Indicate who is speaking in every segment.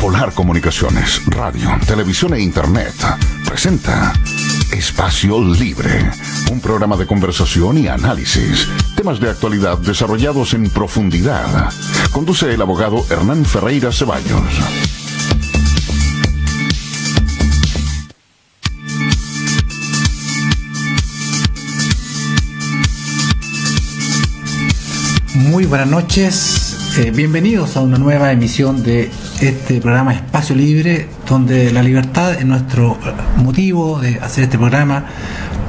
Speaker 1: Polar Comunicaciones, radio, televisión e internet presenta Espacio Libre, un programa de conversación y análisis, temas de actualidad desarrollados en profundidad. Conduce el abogado Hernán Ferreira Ceballos.
Speaker 2: Muy buenas noches, bienvenidos a una nueva emisión de este programa Espacio Libre, donde la libertad es nuestro motivo de hacer este programa.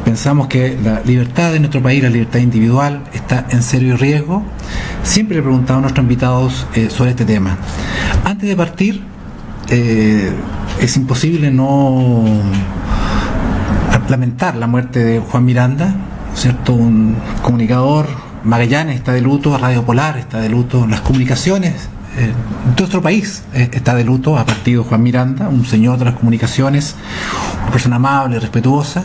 Speaker 2: Pensamos que la libertad de nuestro país, la libertad individual, está en serio riesgo. Siempre le preguntamos a nuestros invitados sobre este tema. Antes de partir, es imposible no lamentar la muerte de Juan Miranda, ¿cierto? Un comunicador. Magallanes está de luto, Radio Polar está de luto, las comunicaciones, nuestro país está de luto. Ha partido Juan Miranda, un señor de las comunicaciones, una persona amable, respetuosa.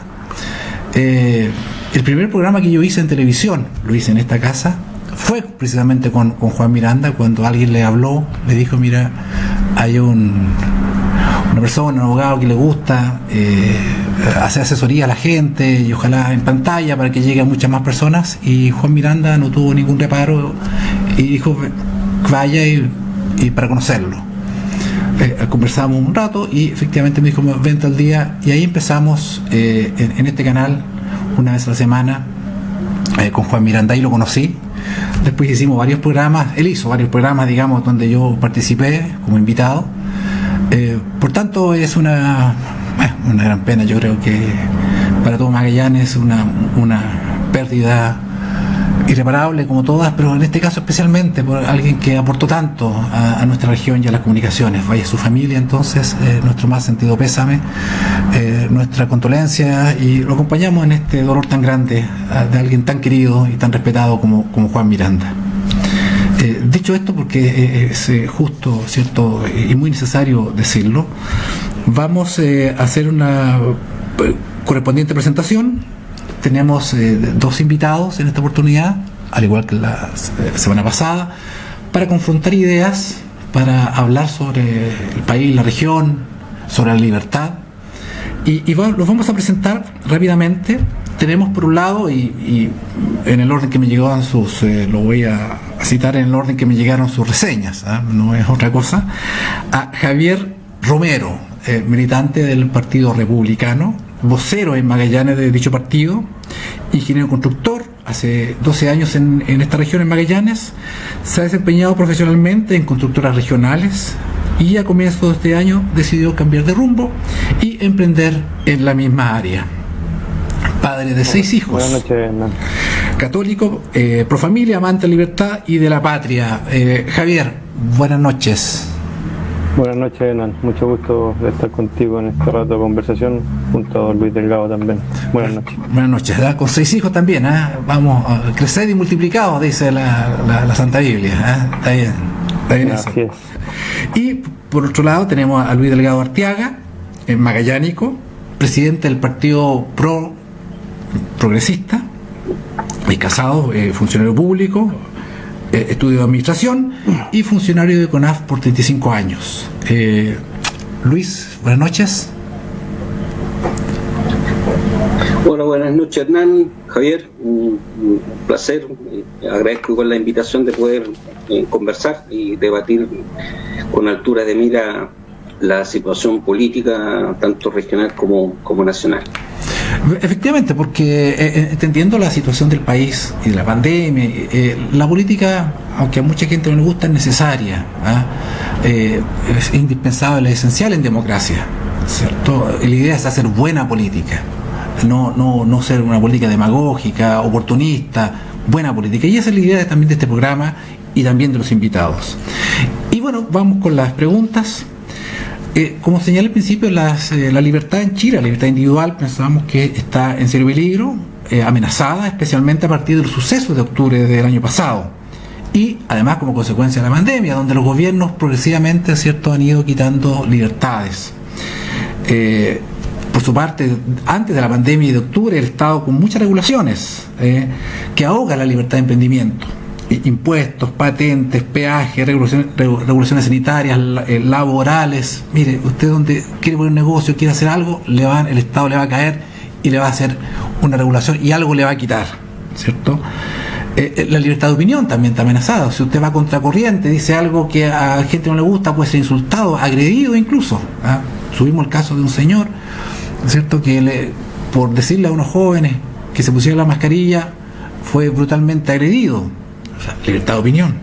Speaker 2: El primer programa que yo hice en televisión, lo hice en esta casa, fue precisamente con Juan Miranda. Cuando alguien le habló, le dijo: mira, hay una persona, un abogado que le gusta hacer asesoría a la gente y ojalá en pantalla para que llegue a muchas más personas, y Juan Miranda no tuvo ningún reparo y dijo: vaya y para conocerlo. Conversamos un rato y efectivamente me dijo: vente al día, y ahí empezamos en este canal una vez a la semana con Juan Miranda, y lo conocí. Después hicimos varios programas, él hizo varios programas, digamos, donde yo participé como invitado. Por tanto, es una gran pena. Yo creo que para todo Magallanes una pérdida irreparable, como todas, pero en este caso especialmente por alguien que aportó tanto a nuestra región y a las comunicaciones. Vaya su familia, entonces, nuestro más sentido pésame, nuestra condolencia, y lo acompañamos en este dolor tan grande de alguien tan querido y tan respetado como Juan Miranda. Dicho esto, porque es justo, cierto, y muy necesario decirlo, vamos a hacer una correspondiente presentación. Tenemos dos invitados en esta oportunidad, al igual que la semana pasada, para confrontar ideas, para hablar sobre el país, la región, sobre la libertad. Y los vamos a presentar rápidamente. Tenemos por un lado, y en el orden que me llegaron sus, lo voy a citar en el orden que me llegaron sus reseñas, no es otra cosa, a Javier Romero, militante del Partido Republicano, vocero en Magallanes de dicho partido, ingeniero constructor, hace 12 años en esta región, en Magallanes. Se ha desempeñado profesionalmente en constructoras regionales y a comienzos de este año decidió cambiar de rumbo y emprender en la misma área. Padre de 6 hijos.
Speaker 3: Buenas noches, Hernán.
Speaker 2: Católico, pro familia, amante de la libertad y de la patria. Javier, buenas noches.
Speaker 3: Buenas noches, Hernán. Mucho gusto de estar contigo en este rato de conversación, junto a don Luis Delgado también. Buenas noches.
Speaker 2: Buenas noches. Con 6 hijos también, vamos a crecer y multiplicados, dice la Santa Biblia. Está bien. Está bien eso.
Speaker 3: Así es.
Speaker 2: Y por otro lado tenemos a Luis Delgado Arteaga, magallánico, presidente del Partido Progresista, casado, funcionario público, estudio de administración y funcionario de CONAF por 35 años. Luis, buenas noches.
Speaker 4: Hola, buenas noches, Hernán, Javier, un placer. Agradezco igual la invitación de poder conversar y debatir con altura de mira la situación política, tanto regional como nacional.
Speaker 2: Efectivamente, porque entendiendo la situación del país y de la pandemia, la política, aunque a mucha gente no le gusta, es necesaria, es indispensable, es esencial en democracia, ¿cierto? La idea es hacer buena política, no ser una política demagógica, oportunista, buena política. Y esa es la idea también de este programa y también de los invitados. Y bueno, vamos con las preguntas. Como señalé al principio, la libertad en Chile, la libertad individual, pensamos que está en serio peligro, amenazada, especialmente a partir del suceso de octubre del año pasado. Y además como consecuencia de la pandemia, donde los gobiernos progresivamente, ¿cierto?, han ido quitando libertades. Por su parte, antes de la pandemia y de octubre, el Estado con muchas regulaciones que ahoga la libertad de emprendimiento. impuestos, patentes, peajes, regulaciones sanitarias, laborales. Mire, usted donde quiere poner un negocio, quiere hacer algo, el Estado le va a caer y le va a hacer una regulación y algo le va a quitar, ¿cierto? La libertad de opinión también está amenazada. Si usted va contracorriente, dice algo que a gente no le gusta, puede ser insultado, agredido incluso. Subimos el caso de un señor, ¿cierto?, que por decirle a unos jóvenes que se pusieran la mascarilla, fue brutalmente agredido. O sea, libertad de opinión.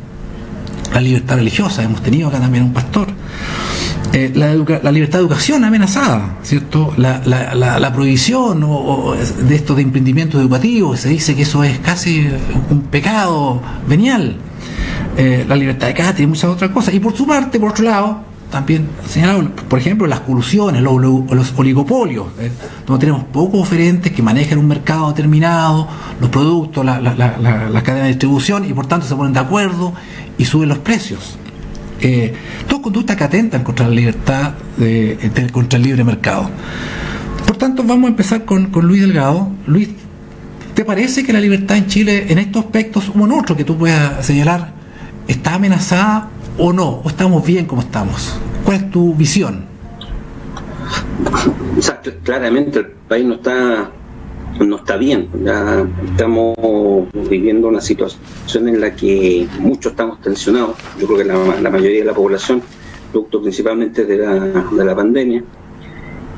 Speaker 2: La libertad religiosa, hemos tenido acá también un pastor. La libertad de educación amenazada, ¿cierto? La prohibición de estos de emprendimientos educativos, se dice que eso es casi un pecado venial. La libertad de cátedra y muchas otras cosas. Y por su parte, por otro lado, también señalado, por ejemplo, las colusiones, los oligopolios, donde tenemos pocos oferentes que manejan un mercado determinado, los productos, la cadena de distribución, y por tanto se ponen de acuerdo y suben los precios. Todas conductas que atentan contra la libertad, contra el libre mercado. Por tanto, vamos a empezar con Luis Delgado. Luis, ¿te parece que la libertad en Chile, en estos aspectos o en otros que tú puedas señalar, está amenazada o no? ¿O estamos bien como estamos? ¿Cuál es tu visión?
Speaker 4: Exacto, claramente el país no está bien. Ya estamos viviendo una situación en la que muchos estamos tensionados. Yo creo que la mayoría de la población, producto principalmente de la pandemia.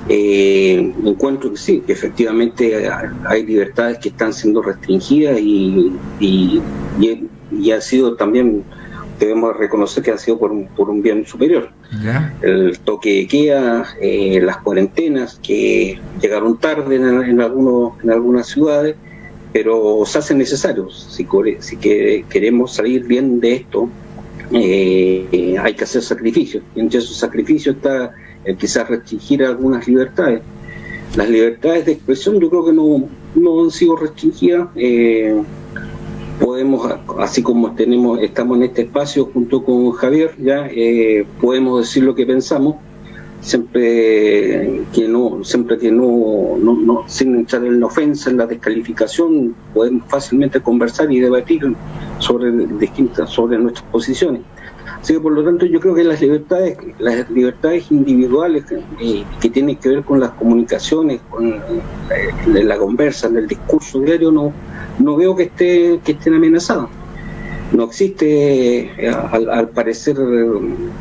Speaker 4: Encuentro que sí, que efectivamente hay libertades que están siendo restringidas y ha sido también, debemos reconocer que ha sido por un bien superior. ¿Ya? El toque de queda, las cuarentenas que llegaron tarde en algunas ciudades, pero se hacen necesarios. Si queremos salir bien de esto, hay que hacer sacrificios, y entre esos sacrificios está el quizás restringir algunas libertades. Las libertades de expresión yo creo que no han sido restringidas. Podemos, así como estamos en este espacio junto con Javier, ya podemos decir lo que pensamos, siempre que no sin entrar en la ofensa, en la descalificación. Podemos fácilmente conversar y debatir sobre nuestras posiciones. Así que por lo tanto yo creo que las libertades individuales que tienen que ver con las comunicaciones, con la conversa, en el discurso diario, no veo que estén amenazadas. No existe al parecer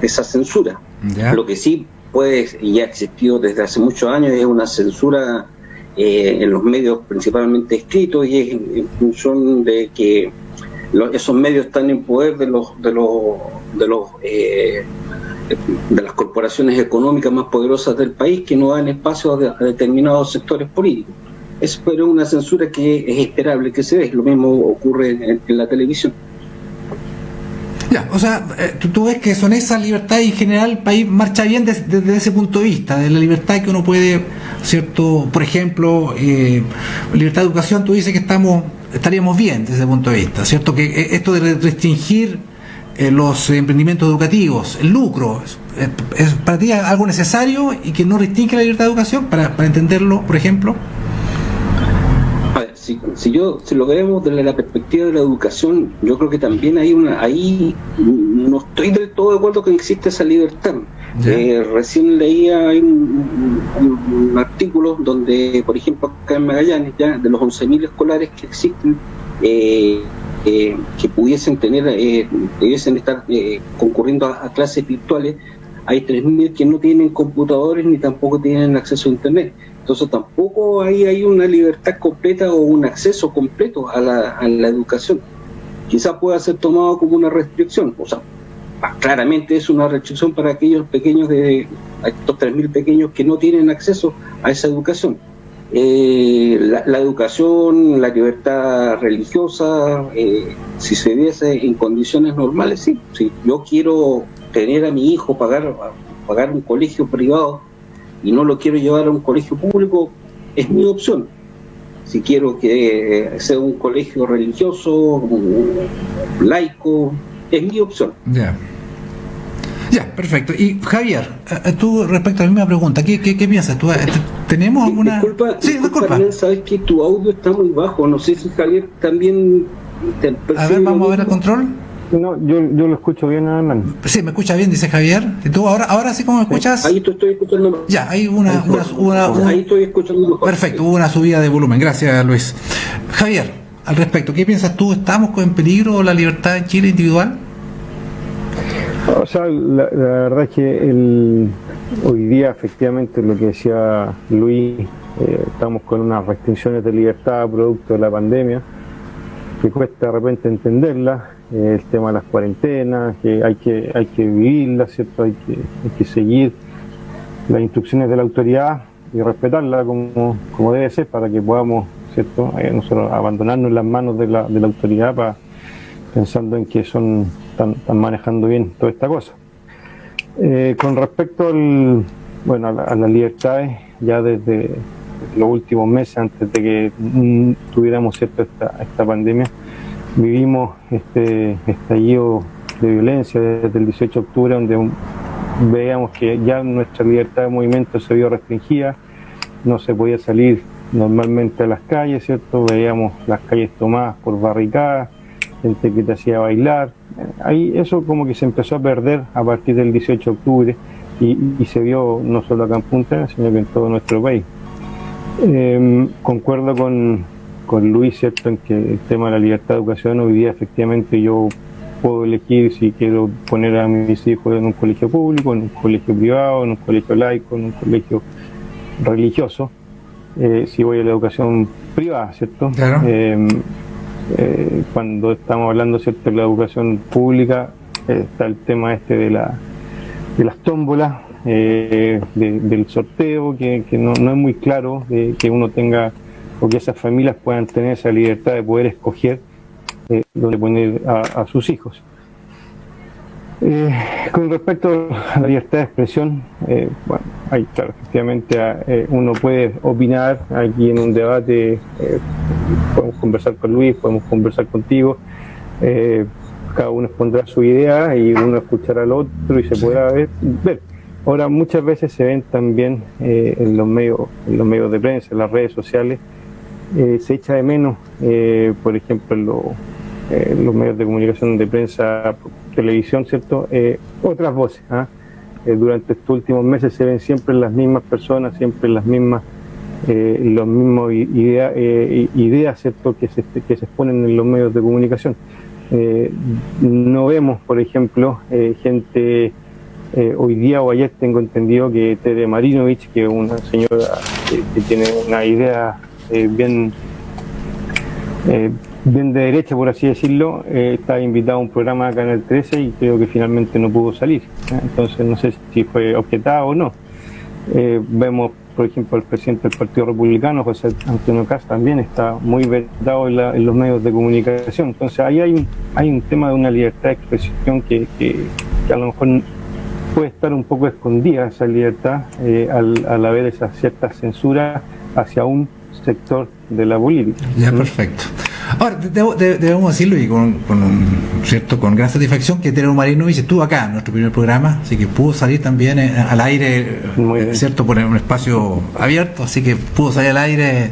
Speaker 4: esa censura. ¿Ya? Lo que sí puede, y ha existido desde hace muchos años, es una censura en los medios principalmente escritos, y es en función de que esos medios están en poder de las corporaciones económicas más poderosas del país, que no dan espacio a determinados sectores políticos. Es pero una censura que es esperable que se dé. Lo mismo ocurre en la televisión.
Speaker 2: Ya, o sea, tú ves que son esas libertades, y en general el país marcha bien desde ese punto de vista, de la libertad que uno puede, ¿cierto? Por ejemplo, libertad de educación, tú dices que estaríamos bien desde ese punto de vista, ¿cierto? Que esto de restringir los emprendimientos educativos, el lucro, ¿es para ti algo necesario y que no restringe la libertad de educación, para entenderlo, por ejemplo?
Speaker 4: Si lo vemos desde la perspectiva de la educación, yo creo que también ahí no estoy del todo de acuerdo que existe esa libertad. Recién leía un artículo donde, por ejemplo, acá en Magallanes, ya de los 11.000 escolares que existen, que pudiesen estar concurriendo a clases virtuales, hay 3.000 que no tienen computadores ni tampoco tienen acceso a internet. Entonces tampoco hay una libertad completa o un acceso completo a la educación. Quizás pueda ser tomado como una restricción. O sea, claramente es una restricción para aquellos pequeños, estos 3.000 pequeños que no tienen acceso a esa educación. La educación, la libertad religiosa, si se diese en condiciones normales, sí. Si yo quiero tener a mi hijo pagar un colegio privado y no lo quiero llevar a un colegio público, es mi opción. Si quiero que sea un colegio religioso, laico, es mi opción.
Speaker 2: Ya, perfecto. Y Javier, tú respecto a la misma pregunta, ¿qué piensas? ¿Tú, ¿tenemos alguna...?
Speaker 4: Disculpa, sabes que tu audio está muy bajo. No sé si Javier también
Speaker 2: A ver, vamos a ver el control.
Speaker 3: No, yo lo escucho bien, Hernán.
Speaker 2: Sí, me escucha bien, dice Javier. ¿Y tú ahora sí cómo me escuchas?
Speaker 4: Ahí te estoy escuchando.
Speaker 2: Ya, hay
Speaker 4: ahí estoy escuchando mejor.
Speaker 2: Perfecto, hubo una subida de volumen. Gracias, Luis. Javier, al respecto, ¿qué piensas tú? ¿Estamos en peligro la libertad en Chile individual?
Speaker 3: O sea, la verdad es que hoy día, efectivamente, lo que decía Luis, estamos con unas restricciones de libertad producto de la pandemia, que cuesta de repente entenderla, el tema de las cuarentenas, que hay que vivirlas, ¿cierto? Hay que seguir las instrucciones de la autoridad y respetarla como debe ser para que podamos, ¿cierto? Nosotros abandonarnos en las manos de la autoridad pensando en que están manejando bien toda esta cosa. Con respecto a las libertades, ya desde los últimos meses, antes de que tuviéramos, ¿cierto?, esta pandemia, vivimos este estallido de violencia desde el 18 de octubre, donde veíamos que ya nuestra libertad de movimiento se vio restringida, no se podía salir normalmente a las calles, ¿cierto? Veíamos las calles tomadas por barricadas, gente que te hacía bailar. Ahí eso como que se empezó a perder a partir del 18 de octubre y se vio no solo acá en Punta Arenas, sino que en todo nuestro país. Concuerdo con Luis, ¿cierto?, en que el tema de la libertad de educación hoy día efectivamente yo puedo elegir si quiero poner a mis hijos en un colegio público, en un colegio privado, en un colegio laico, en un colegio religioso, si voy a la educación privada, ¿cierto?
Speaker 2: Claro.
Speaker 3: Cuando estamos hablando, ¿cierto?, de la educación pública, está el tema de las tómbolas, del sorteo, que no es muy claro, que uno tenga, o que esas familias puedan tener esa libertad de poder escoger dónde poner a sus hijos. Con respecto a la libertad de expresión, claro, efectivamente uno puede opinar aquí en un debate, podemos conversar con Luis, podemos conversar contigo, cada uno expondrá su idea y uno escuchará al otro y se podrá ver. Ahora, muchas veces se ven también en los medios de prensa, en las redes sociales, se echa de menos, por ejemplo, en los medios de comunicación de prensa, televisión, ¿cierto?, otras voces. Durante estos últimos meses se ven siempre las mismas personas, siempre las mismas los mismos ideas, ¿cierto?, que se exponen en los medios de comunicación. No vemos, por ejemplo, gente, hoy día o ayer tengo entendido que Tere Marinovich, que es una señora que tiene una idea bien de derecha, por así decirlo, estaba invitada a un programa de Canal 13 y creo que finalmente no pudo salir. Entonces no sé si fue objetada o no. Vemos, por ejemplo, el presidente del Partido Republicano, José Antonio Kast, también está muy vetado en los medios de comunicación. Entonces ahí hay un tema de una libertad de expresión que a lo mejor puede estar un poco escondida, esa libertad, al haber esa cierta censura hacia un sector de la política.
Speaker 2: Ya, perfecto. Ahora, debemos decirlo y con gran satisfacción que Tere Marinovich estuvo acá en nuestro primer programa, así que pudo salir también al aire, ¿cierto?, por un espacio abierto, así que pudo salir al aire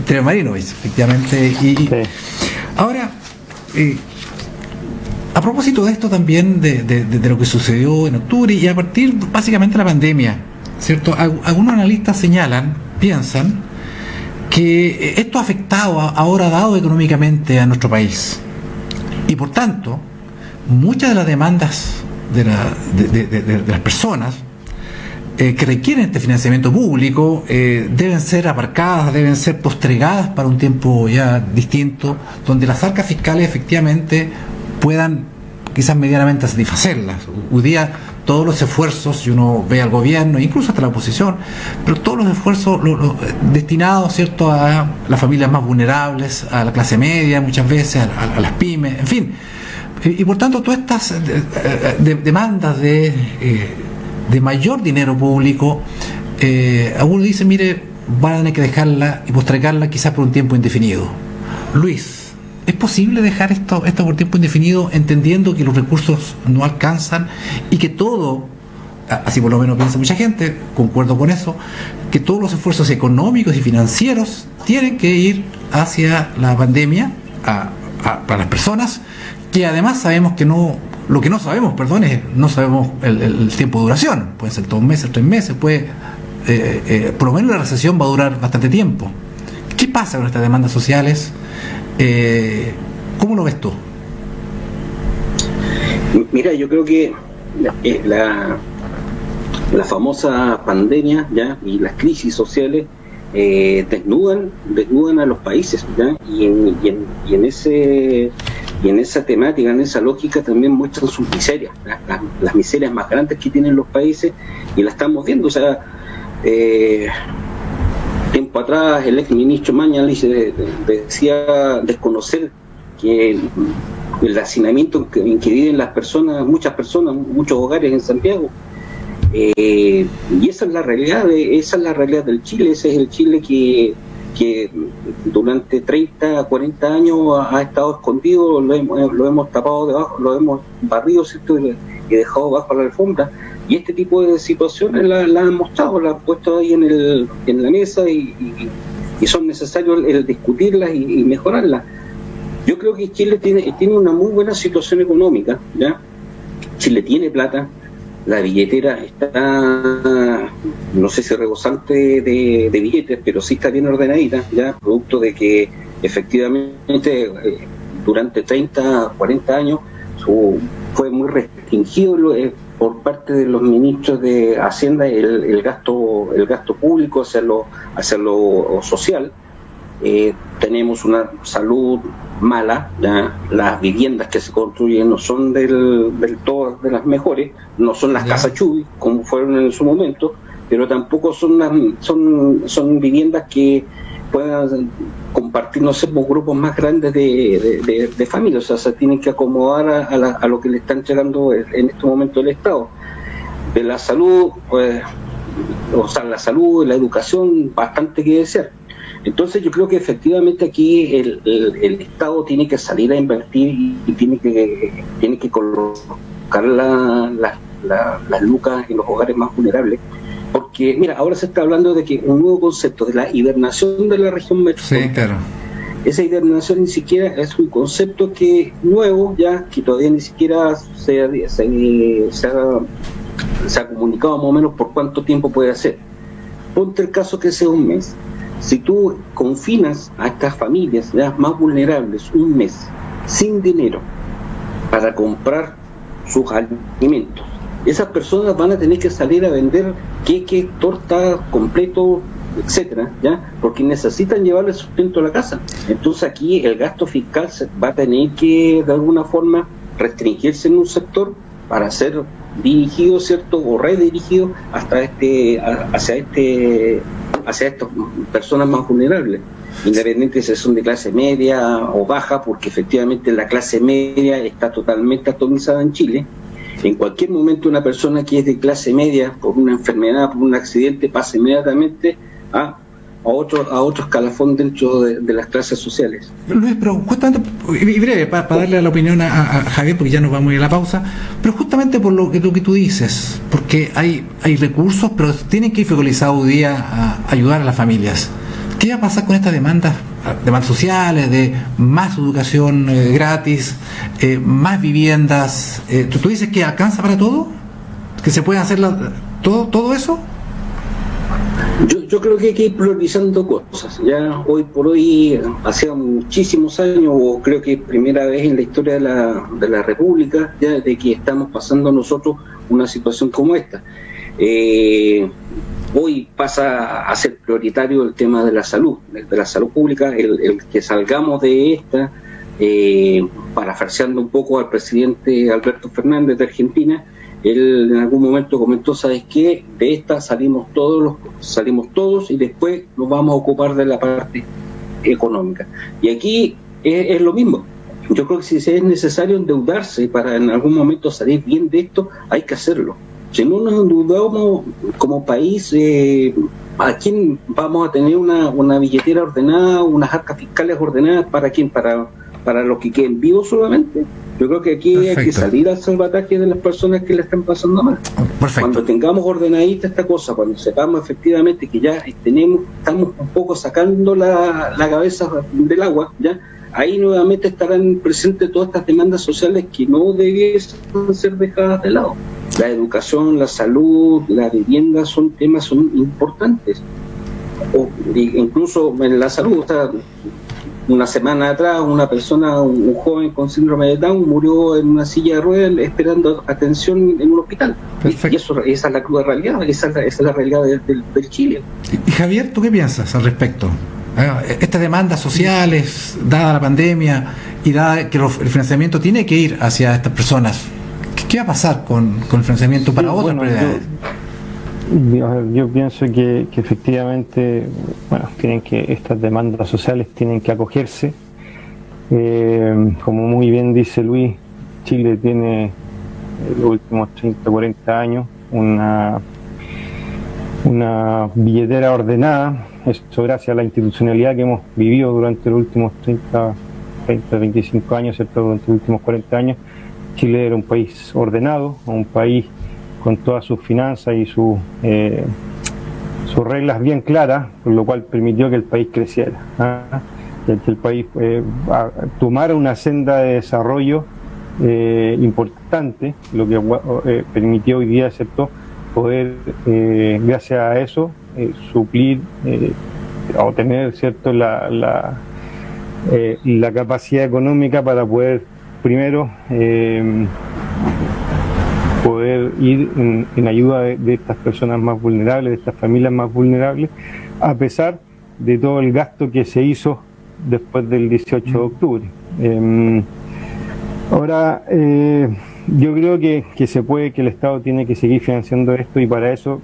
Speaker 2: Tere Marinovich, efectivamente. Sí. Ahora, a propósito de esto también, de lo que sucedió en octubre y a partir básicamente de la pandemia, ¿cierto?, algunos analistas piensan que esto ha afectado, ahora dado económicamente a nuestro país. Y por tanto, muchas de las demandas de las personas que requieren este financiamiento público deben ser aparcadas, deben ser postergadas para un tiempo ya distinto, donde las arcas fiscales efectivamente puedan quizás medianamente satisfacerlas. Hoy día todos los esfuerzos, si uno ve al gobierno, incluso hasta la oposición, pero todos los esfuerzos destinados, ¿cierto?, a las familias más vulnerables, a la clase media muchas veces, a las pymes, en fin. Y por tanto todas estas demandas de mayor dinero público, algunos dicen, mire, van a tener que dejarla y postergarla quizás por un tiempo indefinido. Luis, ¿es posible dejar esto por tiempo indefinido, entendiendo que los recursos no alcanzan y que todo, así por lo menos piensa mucha gente, concuerdo con eso, que todos los esfuerzos económicos y financieros tienen que ir hacia la pandemia, a para las personas, que además sabemos que no sabemos el tiempo de duración, pueden ser 2 meses, 3 meses, por lo menos la recesión va a durar bastante tiempo. ¿Qué pasa con estas demandas sociales? ¿Cómo lo ves tú?
Speaker 4: Mira, yo creo que la famosa pandemia, ¿ya?, y las crisis sociales desnudan a los países, ¿ya? Y en esa temática, en esa lógica, también muestran sus miserias, las miserias más grandes que tienen los países, y las estamos viendo. O sea, tiempo atrás el ex ministro Mañalich decía desconocer que el hacinamiento en que viven las personas, muchos hogares en Santiago, y esa es la realidad del Chile. Ese es el Chile que durante 30, 40 años ha estado escondido, lo hemos tapado debajo, lo hemos barrido, ¿cierto?, y dejado bajo la alfombra. Y este tipo de situaciones la han mostrado, la han puesto ahí en la mesa, y son necesarios el discutirlas y mejorarlas. Yo creo que Chile tiene una muy buena situación económica, ¿ya? Chile tiene plata, la billetera está, no sé si rebosante de billetes, pero sí está bien ordenadita, ¿ya? Producto de que efectivamente durante 30, 40 años fue muy restringido por parte de los ministros de Hacienda el gasto público hacia lo social. Tenemos una salud mala, ¿ya? Las viviendas que se construyen no son del todo de las mejores, no son las casas Chubi como fueron en su momento, pero tampoco son viviendas que puedan compartir, no sé, por grupos más grandes de familias. O sea, se tienen que acomodar a lo que le está entregando en este momento el Estado. De la salud, pues, o sea, la salud, la educación, bastante que desear. Entonces yo creo que efectivamente aquí el Estado tiene que salir a invertir y tiene que colocar las lucas en los hogares más vulnerables, porque mira, ahora se está hablando de que un nuevo concepto de la hibernación de la región metropolitana. Sí, claro. Esa hibernación ni siquiera es un concepto nuevo, ya que todavía ni siquiera se ha comunicado más o menos por cuánto tiempo puede hacer. Ponte el caso que sea un mes. Si tú confinas a estas familias ya más vulnerables un mes sin dinero para comprar sus alimentos, esas personas van a tener que salir a vender queques, tortas, completos, etcétera, ya, porque necesitan llevarle sustento a la casa. Entonces aquí el gasto fiscal va a tener que de alguna forma restringirse en un sector para ser dirigido, ¿cierto?, o redirigido hacia estas personas más vulnerables, independiente si son de clase media o baja, porque efectivamente la clase media está totalmente atomizada en Chile. En cualquier momento una persona que es de clase media, por una enfermedad, por un accidente, pasa inmediatamente a otro escalafón dentro de las clases sociales.
Speaker 2: Luis, pero justamente, y breve, para darle la opinión a Javier, porque ya nos vamos a ir a la pausa, pero justamente por lo que tú dices, porque hay recursos, pero tienen que ir focalizados hoy día a ayudar a las familias. ¿Qué va a pasar con estas demandas sociales, de más educación gratis, más viviendas? ¿Tú dices que alcanza para todo? ¿Que se puede hacer todo eso?
Speaker 4: Yo creo que hay que ir priorizando cosas. Ya hoy por hoy, hace muchísimos años, o creo que es primera vez en la historia de la República, ya de que estamos pasando nosotros una situación como esta. Hoy pasa a ser prioritario el tema de la salud pública, el que salgamos de esta, parafraseando un poco al presidente Alberto Fernández de Argentina. Él en algún momento comentó, ¿sabes qué? De esta salimos todos y después nos vamos a ocupar de la parte económica. Y aquí es lo mismo. Yo creo que si es necesario endeudarse para en algún momento salir bien de esto, hay que hacerlo. Si no nos endeudamos como país, ¿a quién vamos a tener una billetera ordenada, unas arcas fiscales ordenadas? ¿Para quién? ¿Para los que queden vivos solamente? Yo creo que aquí Perfecto. Hay que salir al salvataje de las personas que le están pasando mal. Perfecto. Cuando tengamos ordenadita esta cosa, cuando sepamos efectivamente que ya estamos un poco sacando la cabeza del agua, ya ahí nuevamente estarán presentes todas estas demandas sociales que no debiesen ser dejadas de lado. La educación, la salud, la vivienda son importantes. Incluso en la salud, o sea, una semana atrás un joven con síndrome de Down murió en una silla de ruedas esperando atención en un hospital. Y esa es la cruda realidad, esa es la realidad del Chile.
Speaker 2: Y Javier, ¿tú qué piensas al respecto? Estas demandas sociales, dada la pandemia y dada que el financiamiento tiene que ir hacia estas personas, ¿qué va a pasar con el financiamiento para otras prioridades?
Speaker 3: Yo pienso que efectivamente, estas demandas sociales tienen que acogerse. Como muy bien dice Luis, Chile tiene en los últimos 30, 40 años una billetera ordenada. Eso gracias a la institucionalidad que hemos vivido durante los últimos 30, 25 años, ¿cierto? Durante los últimos 40 años. Chile era un país ordenado, un país con todas sus finanzas y sus reglas bien claras, por lo cual permitió que el país creciera, que el país tomara una senda de desarrollo importante, lo que permitió hoy día, ¿cierto?, poder, gracias a eso, suplir o tener, ¿cierto?, la capacidad económica para poder, primero, poder ir en ayuda de estas personas más vulnerables, de estas familias más vulnerables, a pesar de todo el gasto que se hizo después del 18 de octubre. Ahora, yo creo que el Estado tiene que seguir financiando esto, y para eso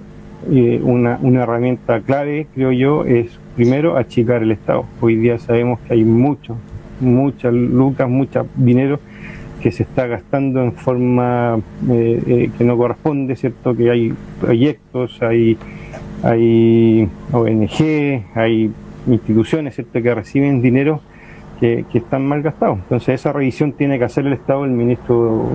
Speaker 3: una herramienta clave, creo yo, es primero achicar el Estado. Hoy día sabemos que hay muchas lucas, mucho dinero que se está gastando en forma que no corresponde, ¿cierto? Que hay proyectos, hay ONG, hay instituciones, ¿cierto?, que reciben dinero que están mal gastados. Entonces esa revisión tiene que hacer el Estado. El ministro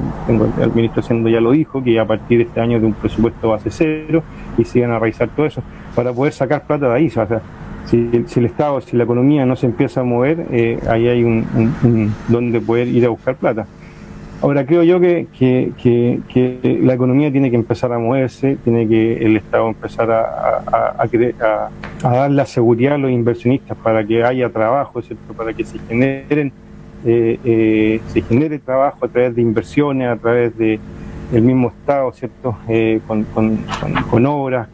Speaker 3: Sendo ya lo dijo, que a partir de este año de un presupuesto base cero, y sigan a revisar todo eso para poder sacar plata de ahí. O sea, si el Estado, si la economía no se empieza a mover, ahí hay un donde poder ir a buscar plata. Ahora, creo yo que la economía tiene que empezar a moverse, tiene que el Estado empezar a dar la seguridad a los inversionistas para que haya trabajo, ¿cierto?, para que se genere trabajo a través de inversiones, a través del mismo Estado, ¿cierto?, con obras,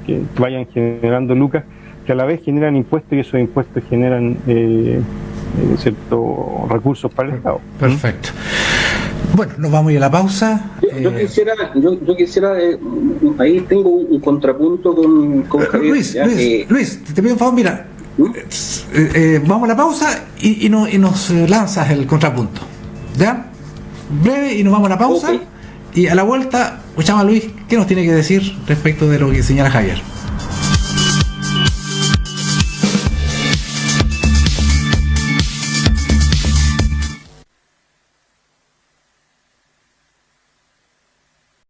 Speaker 3: que vayan generando lucas, que a la vez generan impuestos, y esos impuestos generan ciertos recursos para el Estado.
Speaker 2: Perfecto. Bueno, nos vamos a ir a la pausa.
Speaker 4: Yo quisiera ahí tengo un contrapunto con Javier.
Speaker 2: Luis, te pido un favor, mira, vamos a la pausa y nos lanzas el contrapunto, ¿ya? Breve, y nos vamos a la pausa, okay. Y a la vuelta escuchamos a Luis, ¿qué nos tiene que decir respecto de lo que señala Javier?